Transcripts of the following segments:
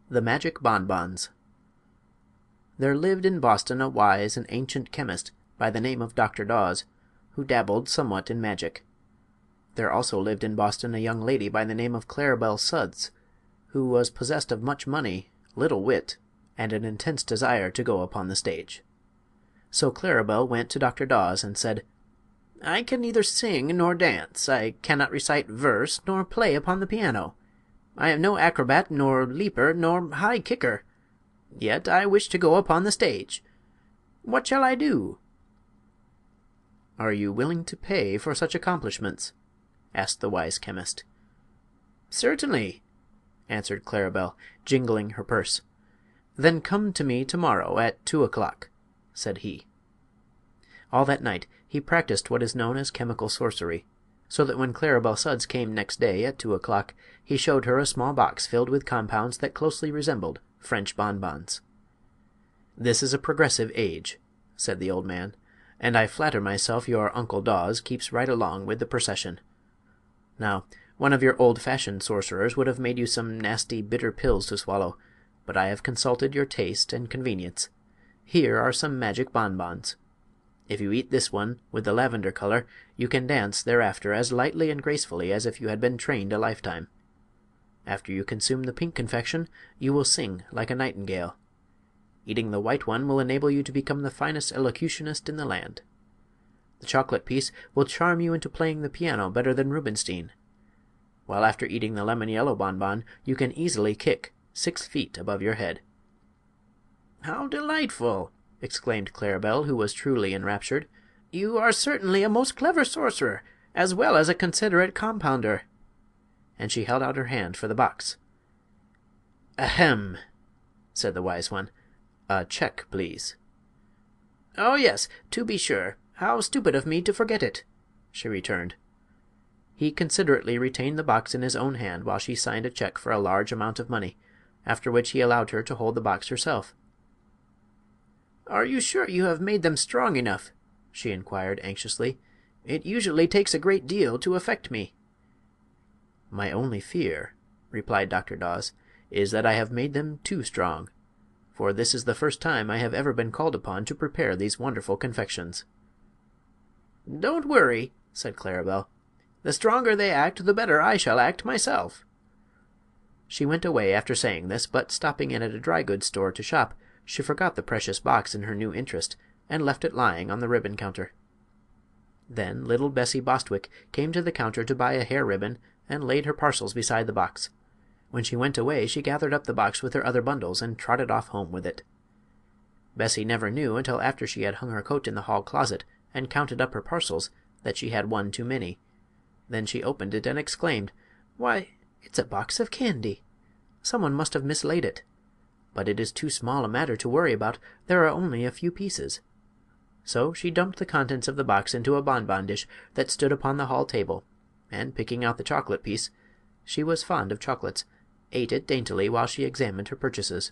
The Magic Bonbons. There lived in Boston a wise and ancient chemist by the name of Dr. Daws, who dabbled somewhat in magic. There also lived in Boston a young lady by the name of Claribel Sudds, who was possessed of much money, little wit, and an intense desire to go upon the stage. So Claribel went to Dr. Daws and said, "I can neither sing nor dance. I cannot recite verse nor play upon the piano. I am no acrobat nor leaper nor high kicker. Yet I wish to go upon the stage. What shall I do?" "Are you willing to pay for such accomplishments?" asked the wise chemist. "Certainly," answered Claribel, jingling her purse. "Then come to me tomorrow at 2 o'clock," said he. All that night he practiced what is known as chemical sorcery, so that when Claribel Sudds came next day at 2 o'clock he showed her a small box filled with compounds that closely resembled French bonbons. "This is a progressive age," said the old man, "and I flatter myself your Uncle Daws keeps right along with the procession. Now, one of your old-fashioned sorcerers would have made you some nasty, bitter pills to swallow, but I have consulted your taste and convenience. Here are some magic bonbons. If you eat this one with the lavender color you can dance thereafter as lightly and gracefully as if you had been trained a lifetime. After you consume the pink confection you will sing like a nightingale. Eating the white one will enable you to become the finest elocutionist in the land. The chocolate piece will charm you into playing the piano better than Rubinstein. While after eating the lemon yellow bonbon you can easily kick 6 feet above your head." "How delightful!" exclaimed Claribel, who was truly enraptured. "You are certainly a most clever sorcerer, as well as a considerate compounder." And she held out her hand for the box. "Ahem!" said the wise one. "A check, please." "Oh, yes, to be sure. How stupid of me to forget it!" she returned. He considerately retained the box in his own hand while she signed a check for a large amount of money, after which he allowed her to hold the box herself. "Are you sure you have made them strong enough?" she inquired, anxiously. "It usually takes a great deal to affect me." "My only fear," replied Dr. Daws, "is that I have made them too strong, for this is the first time I have ever been called upon to prepare these wonderful confections." "Don't worry," said Claribel. "The stronger they act the better I shall act myself." She went away after saying this, but stopping in at a dry-goods store to shop she forgot the precious box in her new interest and left it lying on the ribbon counter. Then little Bessie Bostwick came to the counter to buy a hair ribbon and laid her parcels beside the box. When she went away she gathered up the box with her other bundles and trotted off home with it. Bessie never knew until after she had hung her coat in the hall closet and counted up her parcels that she had one too many. Then she opened it and exclaimed, "Why, it's a box of candy! Someone must have mislaid it. But it is too small a matter to worry about. There are only a few pieces." So she dumped the contents of the box into a bonbon dish that stood upon the hall table, and picking out the chocolate piece—she was fond of chocolates—ate it daintily while she examined her purchases.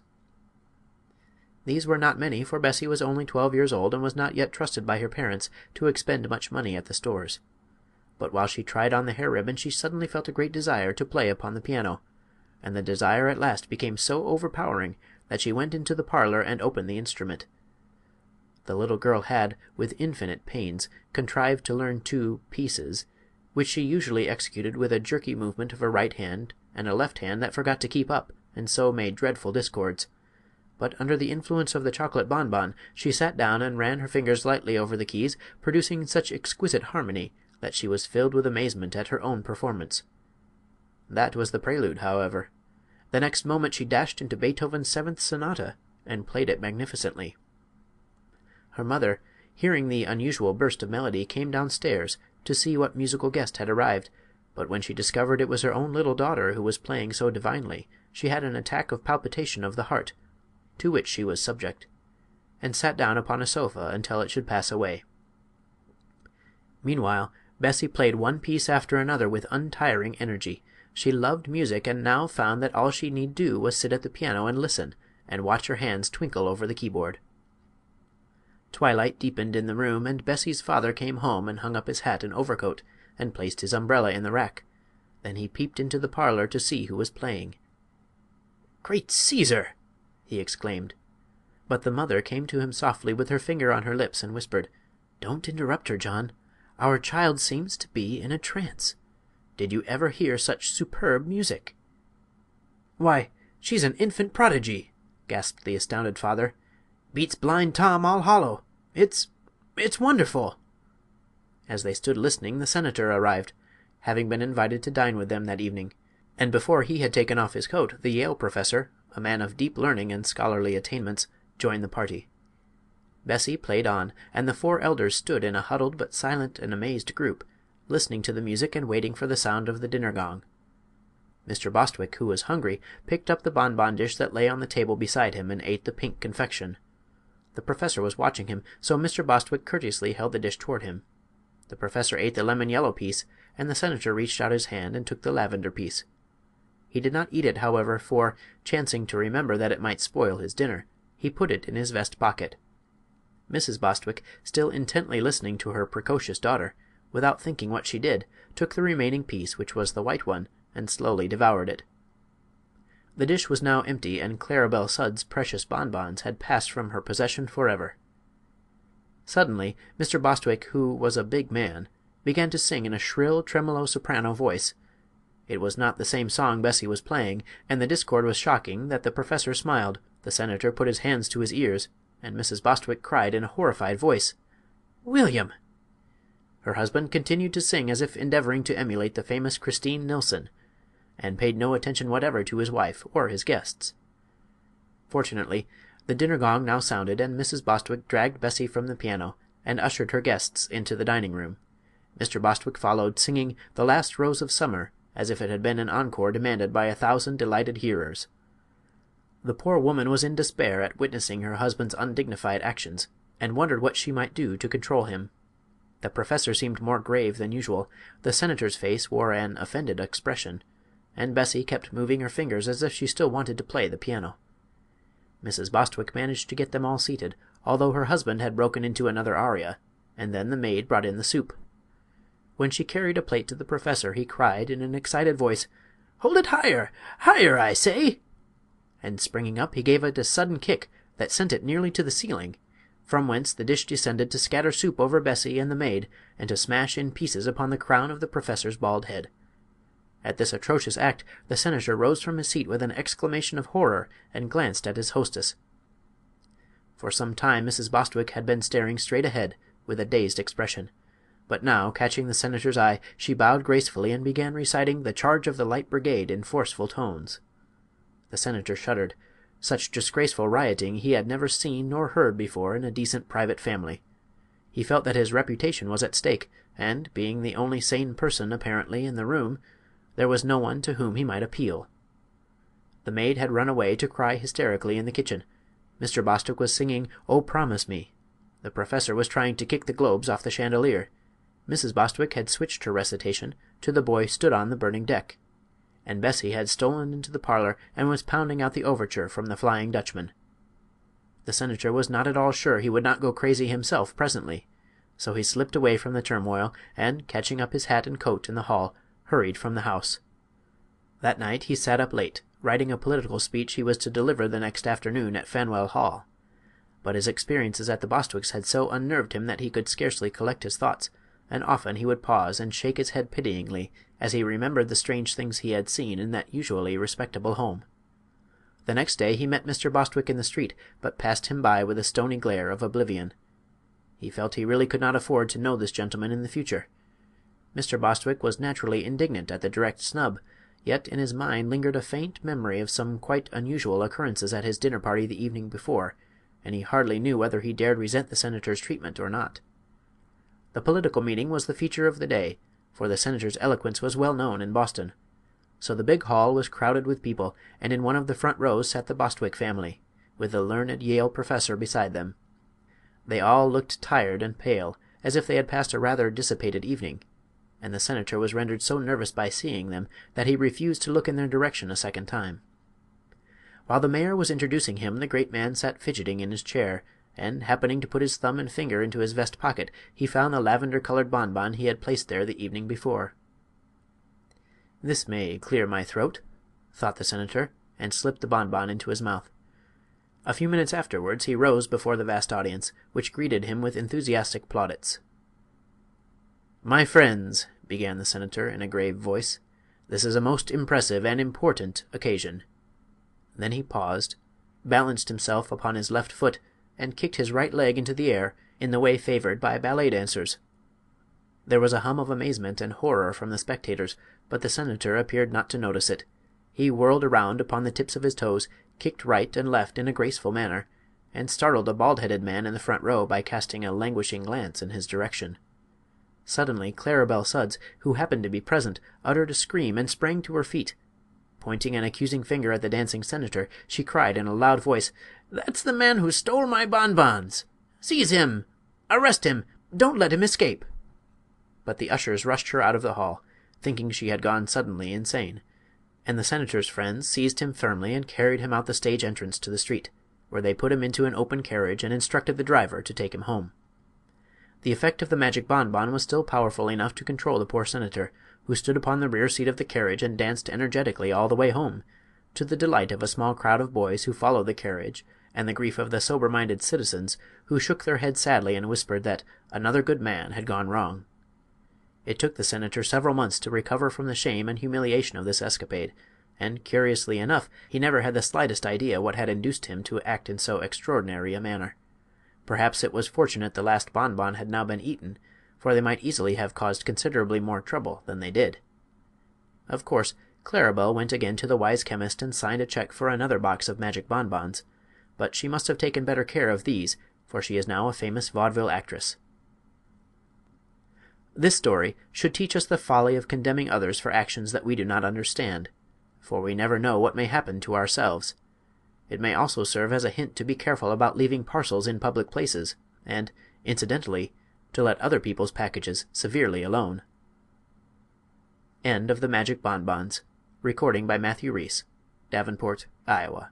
These were not many, for Bessie was only 12 years old and was not yet trusted by her parents to expend much money at the stores. But while she tried on the hair ribbon she suddenly felt a great desire to play upon the piano, and the desire at last became so overpowering that she went into the parlor and opened the instrument. The little girl had, with infinite pains, contrived to learn 2 pieces, which she usually executed with a jerky movement of her right hand and a left hand that forgot to keep up and so made dreadful discords. But under the influence of the chocolate bonbon she sat down and ran her fingers lightly over the keys, producing such exquisite harmony that she was filled with amazement at her own performance. That was the prelude, however. The next moment she dashed into Beethoven's 7th Sonata and played it magnificently. Her mother, hearing the unusual burst of melody, came downstairs to see what musical guest had arrived, but when she discovered it was her own little daughter who was playing so divinely she had an attack of palpitation of the heart, to which she was subject, and sat down upon a sofa until it should pass away. Meanwhile Bessie played one piece after another with untiring energy. She loved music, and now found that all she need do was sit at the piano and listen, and watch her hands twinkle over the keyboard. Twilight deepened in the room, and Bessie's father came home and hung up his hat and overcoat and placed his umbrella in the rack. Then he peeped into the parlor to see who was playing. "Great Caesar!" he exclaimed. But the mother came to him softly with her finger on her lips and whispered, "Don't interrupt her, John. Our child seems to be in a trance. Did you ever hear such superb music?" "Why, she's an infant prodigy!" gasped the astounded father. "Beats Blind Tom all hollow! It's wonderful!" As they stood listening the senator arrived, having been invited to dine with them that evening, and before he had taken off his coat the Yale professor, a man of deep learning and scholarly attainments, joined the party. Bessie played on, and the four elders stood in a huddled but silent and amazed group, listening to the music and waiting for the sound of the dinner gong. Mr. Bostwick, who was hungry, picked up the bonbon dish that lay on the table beside him and ate the pink confection. The professor was watching him, so Mr. Bostwick courteously held the dish toward him. The professor ate the lemon-yellow piece, and the senator reached out his hand and took the lavender piece. He did not eat it, however, for, chancing to remember that it might spoil his dinner, he put it in his vest pocket. Mrs. Bostwick, still intently listening to her precocious daughter, without thinking what she did, took the remaining piece, which was the white one, and slowly devoured it. The dish was now empty, and Claribel Sudds' precious bonbons had passed from her possession forever. Suddenly Mr. Bostwick, who was a big man, began to sing in a shrill, tremolo soprano voice. It was not the same song Bessie was playing, and the discord was shocking that the professor smiled, the senator put his hands to his ears, and Mrs. Bostwick cried in a horrified voice, "William!" Her husband continued to sing as if endeavoring to emulate the famous Christine Nilsson, and paid no attention whatever to his wife or his guests. Fortunately, the dinner gong now sounded, and Mrs. Bostwick dragged Bessie from the piano and ushered her guests into the dining-room. Mr. Bostwick followed, singing "The Last Rose of Summer," as if it had been an encore demanded by 1,000 delighted hearers. The poor woman was in despair at witnessing her husband's undignified actions, and wondered what she might do to control him. The professor seemed more grave than usual, the senator's face wore an offended expression, and Bessie kept moving her fingers as if she still wanted to play the piano. Mrs. Bostwick managed to get them all seated, although her husband had broken into another aria, and then the maid brought in the soup. When she carried a plate to the professor he cried in an excited voice, "Hold it higher! Higher, I say!" And springing up he gave it a sudden kick that sent it nearly to the ceiling, from whence the dish descended to scatter soup over Bessie and the maid and to smash in pieces upon the crown of the professor's bald head. At this atrocious act the senator rose from his seat with an exclamation of horror and glanced at his hostess. For some time Mrs. Bostwick had been staring straight ahead with a dazed expression, but now, catching the senator's eye, she bowed gracefully and began reciting "The Charge of the Light Brigade" in forceful tones. The senator shuddered. Such disgraceful rioting he had never seen nor heard before in a decent private family. He felt that his reputation was at stake, and, being the only sane person, apparently, in the room, there was no one to whom he might appeal. The maid had run away to cry hysterically in the kitchen. Mr. Bostwick was singing "Oh, Promise Me." The professor was trying to kick the globes off the chandelier. Mrs. Bostwick had switched her recitation to "The Boy Stood on the Burning Deck," and Bessie had stolen into the parlor and was pounding out the overture from the Flying Dutchman. The senator was not at all sure he would not go crazy himself presently, so he slipped away from the turmoil and, catching up his hat and coat in the hall, hurried from the house. That night he sat up late, writing a political speech he was to deliver the next afternoon at Faneuil Hall. But his experiences at the Bostwicks had so unnerved him that he could scarcely collect his thoughts, and often he would pause and shake his head pityingly as he remembered the strange things he had seen in that usually respectable home. The next day he met Mr. Bostwick in the street, but passed him by with a stony glare of oblivion. He felt he really could not afford to know this gentleman in the future. Mr. Bostwick was naturally indignant at the direct snub, yet in his mind lingered a faint memory of some quite unusual occurrences at his dinner party the evening before, and he hardly knew whether he dared resent the senator's treatment or not. The political meeting was the feature of the day, for the senator's eloquence was well known in Boston. So the big hall was crowded with people, and in one of the front rows sat the Bostwick family, with the learned Yale professor beside them. They all looked tired and pale, as if they had passed a rather dissipated evening, and the senator was rendered so nervous by seeing them that he refused to look in their direction a second time. While the mayor was introducing him, the great man sat fidgeting in his chair, and, happening to put his thumb and finger into his vest pocket, he found the lavender-colored bonbon he had placed there the evening before. "This may clear my throat," thought the senator, and slipped the bonbon into his mouth. A few minutes afterwards he rose before the vast audience, which greeted him with enthusiastic plaudits. "My friends," began the senator in a grave voice, "this is a most impressive and important occasion." Then he paused, balanced himself upon his left foot, and kicked his right leg into the air in the way favored by ballet dancers. There was a hum of amazement and horror from the spectators, but the senator appeared not to notice it. He whirled around upon the tips of his toes, kicked right and left in a graceful manner, and startled a bald-headed man in the front row by casting a languishing glance in his direction. Suddenly Claribel Sudds, who happened to be present, uttered a scream and sprang to her feet. Pointing an accusing finger at the dancing senator, she cried in a loud voice, "That's the man who stole my bonbons! Seize him! Arrest him! Don't let him escape!" But the ushers rushed her out of the hall, thinking she had gone suddenly insane, and the senator's friends seized him firmly and carried him out the stage entrance to the street, where they put him into an open carriage and instructed the driver to take him home. The effect of the magic bonbon was still powerful enough to control the poor senator, who stood upon the rear seat of the carriage and danced energetically all the way home, to the delight of a small crowd of boys who followed the carriage and the grief of the sober-minded citizens who shook their heads sadly and whispered that another good man had gone wrong. It took the senator several months to recover from the shame and humiliation of this escapade, and, curiously enough, he never had the slightest idea what had induced him to act in so extraordinary a manner. Perhaps it was fortunate the last bonbon had now been eaten, for they might easily have caused considerably more trouble than they did. Of course, Claribel went again to the wise chemist and signed a check for another box of magic bonbons, but she must have taken better care of these, for she is now a famous vaudeville actress. This story should teach us the folly of condemning others for actions that we do not understand, for we never know what may happen to ourselves. It may also serve as a hint to be careful about leaving parcels in public places, and, incidentally, to let other people's packages severely alone. End of The Magic Bonbons. Recording by Matthew Reese, Davenport, Iowa.